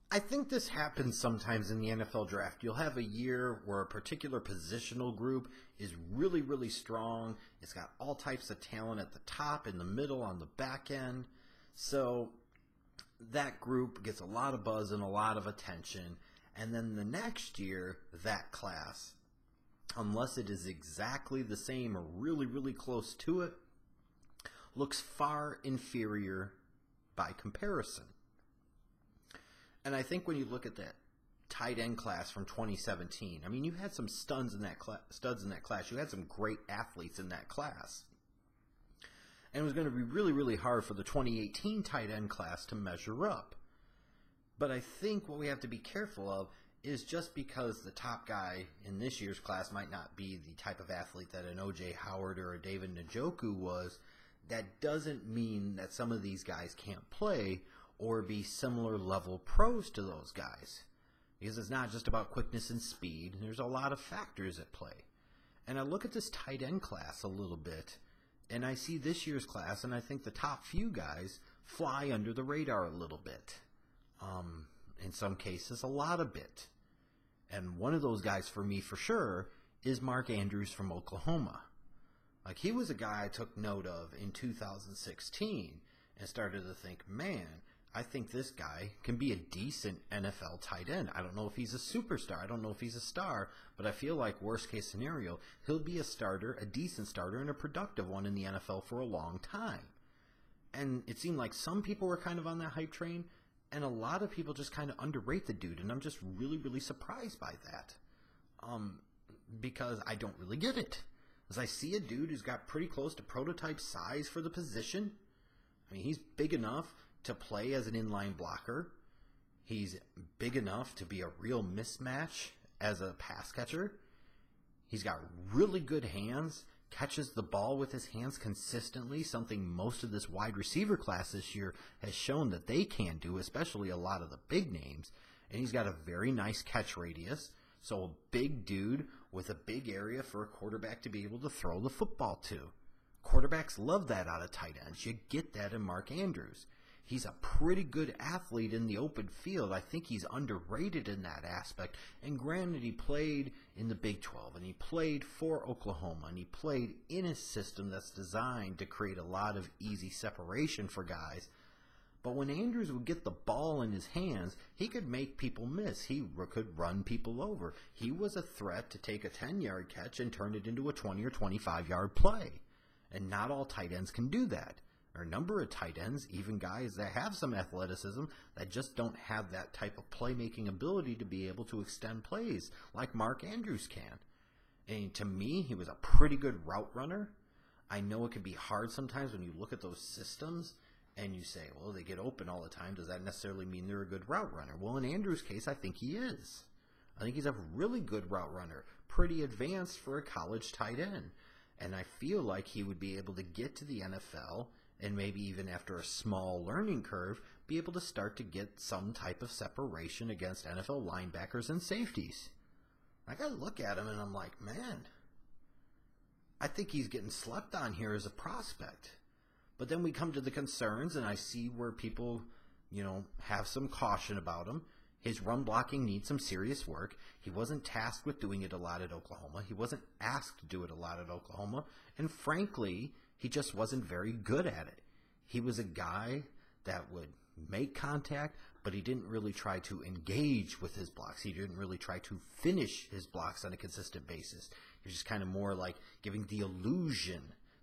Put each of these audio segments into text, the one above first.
I think this happens sometimes in the NFL draft. You'll have a year where a particular positional group is really, really strong. It's got all types of talent at the top, in the middle, on the back end. So that group gets a lot of buzz and a lot of attention. And then the next year, that class, unless it is exactly the same or really, really close to it, looks far inferior by comparison. And I think when you look at that tight end class from 2017, I mean, you had some studs in that class. You had some great athletes in that class. And it was going to be really, really hard for the 2018 tight end class to measure up. But I think what we have to be careful of is just because the top guy in this year's class might not be the type of athlete that an O.J. Howard or a David Njoku was, that doesn't mean that some of these guys can't play or be similar level pros to those guys. Because it's not just about quickness and speed. There's a lot of factors at play. And I look at this tight end class a little bit, and I see this year's class, and I think the top few guys fly under the radar a little bit. In some cases, a lot of bit. And one of those guys for me, for sure, is Mark Andrews from Oklahoma. Like, he was a guy I took note of in 2016 and started to think, man, I think this guy can be a decent NFL tight end. I don't know if he's a superstar. I don't know if he's a star, but I feel like worst case scenario, he'll be a starter, a decent starter, and a productive one in the NFL for a long time. And it seemed like some people were kind of on that hype train, and a lot of people just kind of underrate the dude, and I'm just really, really surprised by that. Because I don't really get it. As I see a dude who's got pretty close to prototype size for the position. I mean, he's big enough to play as an inline blocker. He's big enough to be a real mismatch as a pass catcher. He's got really good hands, catches the ball with his hands consistently, something most of this wide receiver class this year has shown that they can do, especially a lot of the big names. And he's got a very nice catch radius, so a big dude with a big area for a quarterback to be able to throw the football to. Quarterbacks love that out of tight ends. You get that in Mark Andrews. He's a pretty good athlete in the open field. I think he's underrated in that aspect. And granted, he played in the Big 12, and he played for Oklahoma, and he played in a system that's designed to create a lot of easy separation for guys. But when Andrews would get the ball in his hands, he could make people miss. He could run people over. He was a threat to take a 10-yard catch and turn it into a 20 or 25-yard play. And not all tight ends can do that. There are a number of tight ends, even guys that have some athleticism, that just don't have that type of playmaking ability to be able to extend plays like Mark Andrews can. And to me, he was a pretty good route runner. I know it can be hard sometimes when you look at those systems and you say, well, they get open all the time. Does that necessarily mean they're a good route runner? Well, in Andrews' case, I think he is. I think he's a really good route runner, pretty advanced for a college tight end. And I feel like he would be able to get to the NFL and maybe even after a small learning curve, be able to start to get some type of separation against NFL linebackers and safeties. I gotta look at him and I'm like, man, I think he's getting slept on here as a prospect. But then we come to the concerns, and I see where people, have some caution about him. His run blocking needs some serious work. He wasn't tasked with doing it a lot at Oklahoma. He wasn't asked to do it a lot at Oklahoma. And frankly, he just wasn't very good at it. He was a guy that would make contact, but he didn't really try to engage with his blocks. He didn't really try to finish his blocks on a consistent basis. He was just kind of more like giving the illusion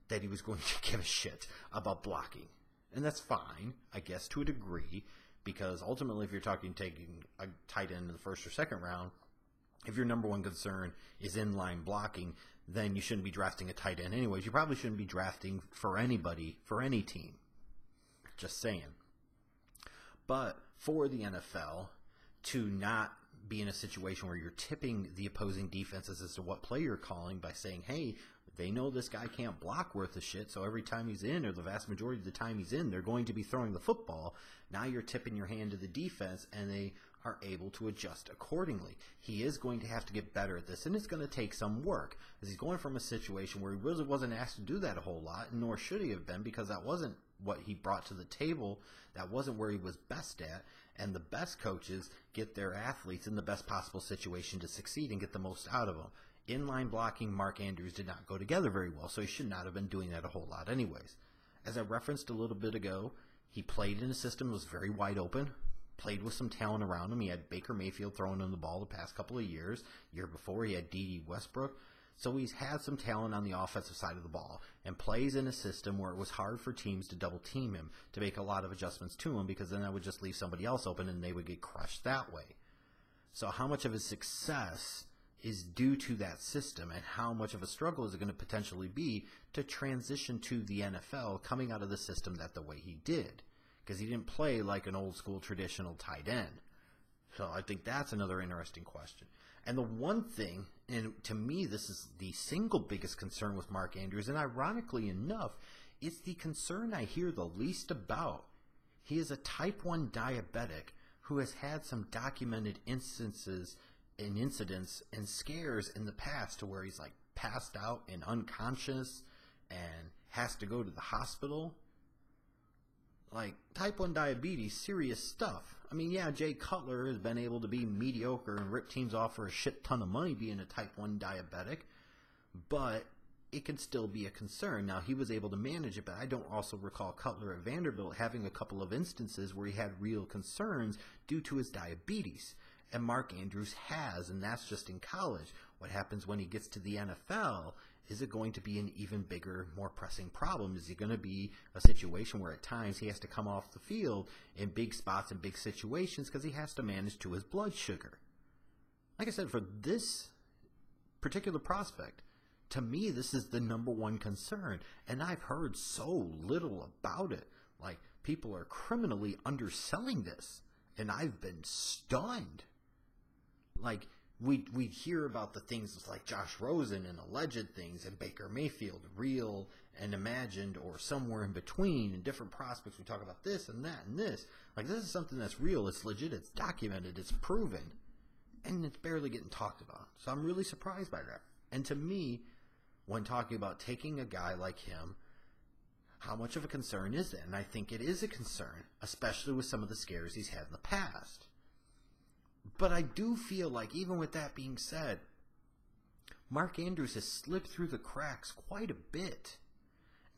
that he was going to give a shit about blocking. And that's fine, I guess, to a degree, because ultimately if you're taking a tight end in the first or second round, if your number one concern is inline blocking, then you shouldn't be drafting a tight end anyways. You probably shouldn't be drafting for anybody, for any team. Just saying. But for the NFL to not be in a situation where you're tipping the opposing defenses as to what play you're calling by saying, hey, they know this guy can't block worth of shit, so every time he's in, or the vast majority of the time he's in, they're going to be throwing the football. Now you're tipping your hand to the defense, and they are able to adjust accordingly. He is going to have to get better at this, and it's going to take some work, as he's going from a situation where he really wasn't asked to do that a whole lot, nor should he have been, because that wasn't what he brought to the table. That wasn't where he was best at, And the best coaches get their athletes in the best possible situation to succeed and get the most out of them. Inline blocking, Mark Andrews did not go together very well, so he should not have been doing that a whole lot anyways. As I referenced a little bit ago, he played in a system that was very wide open, played with some talent around him. He had Baker Mayfield throwing him the ball the past couple of years. Year before, he had D.D. Westbrook. So he's had some talent on the offensive side of the ball and plays in a system where it was hard for teams to double team him, to make a lot of adjustments to him, because then that would just leave somebody else open and they would get crushed that way. So how much of his success is due to that system, and how much of a struggle is it going to potentially be to transition to the NFL coming out of the system that the way he did? Because he didn't play like an old school traditional tight end. So I think that's another interesting question. And the one thing, and to me this is the single biggest concern with Mark Andrews, and ironically enough, it's the concern I hear the least about. He is a type 1 diabetic who has had some documented instances and incidents and scares in the past to where he's like passed out and unconscious and has to go to the hospital. Like, type 1 diabetes, serious stuff. I mean, yeah, Jay Cutler has been able to be mediocre and rip teams off for a shit ton of money being a type 1 diabetic, but it can still be a concern. Now, he was able to manage it, but I don't also recall Cutler at Vanderbilt having a couple of instances where he had real concerns due to his diabetes. And Mark Andrews has, and that's just in college. What happens when he gets to the NFL? Is it going to be an even bigger, more pressing problem? Is it going to be a situation where at times he has to come off the field in big spots and big situations because he has to manage to his blood sugar? Like I said, for this particular prospect, to me, this is the number one concern. And I've heard so little about it. Like, people are criminally underselling this. And I've been stunned. Like, we hear about the things like Josh Rosen and alleged things, and Baker Mayfield, real and imagined or somewhere in between, and different prospects. We talk about this and that and this. Like, this is something that's real, it's legit, it's documented, it's proven, and it's barely getting talked about. So I'm really surprised by that. And to me, when talking about taking a guy like him, how much of a concern is it? And I think it is a concern, especially with some of the scares he's had in the past. But I do feel like, even with that being said, Mark Andrews has slipped through the cracks quite a bit.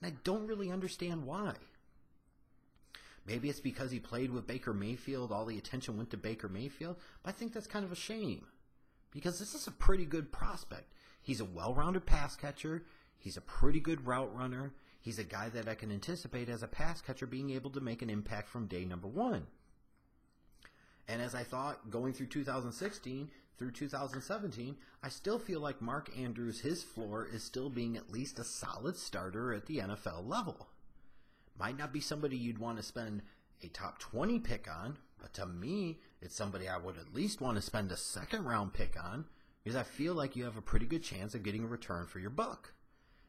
And I don't really understand why. Maybe it's because he played with Baker Mayfield, all the attention went to Baker Mayfield, but I think that's kind of a shame. Because this is a pretty good prospect. He's a well-rounded pass catcher. He's a pretty good route runner. He's a guy that I can anticipate as a pass catcher being able to make an impact from day number one. And as I thought going through 2016 through 2017, I still feel like Mark Andrews, his floor is still being at least a solid starter at the NFL level. Might not be somebody you'd want to spend a top 20 pick on, but to me, it's somebody I would at least want to spend a second round pick on, because I feel like you have a pretty good chance of getting a return for your buck.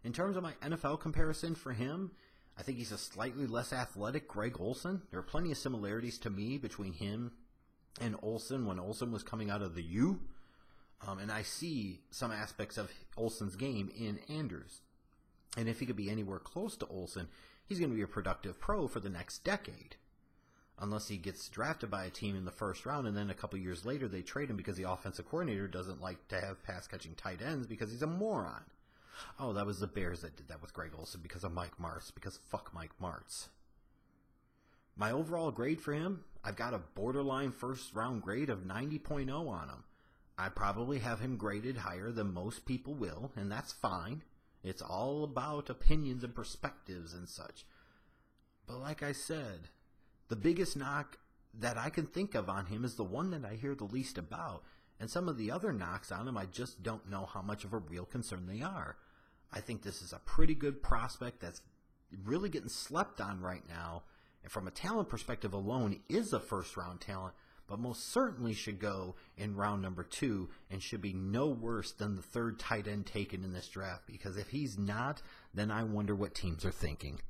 In terms of my NFL comparison for him, I think he's a slightly less athletic Greg Olsen. There are plenty of similarities to me between him and Olsen when Olsen was coming out of the U. And I see some aspects of Olsen's game in Andrews. And if he could be anywhere close to Olsen, he's going to be a productive pro for the next decade. Unless he gets drafted by a team in the first round and then a couple years later they trade him because the offensive coordinator doesn't like to have pass-catching tight ends because he's a moron. Oh, that was the Bears that did that with Greg Olsen because of Mike Martz, because fuck Mike Martz. My overall grade for him, I've got a borderline first-round grade of 90.0 on him. I probably have him graded higher than most people will, and that's fine. It's all about opinions and perspectives and such. But like I said, the biggest knock that I can think of on him is the one that I hear the least about, and some of the other knocks on him, I just don't know how much of a real concern they are. I think this is a pretty good prospect that's really getting slept on right now, and from a talent perspective alone is a first-round talent, but most certainly should go in round number 2 and should be no worse than the third tight end taken in this draft, because if he's not, then I wonder what teams are thinking.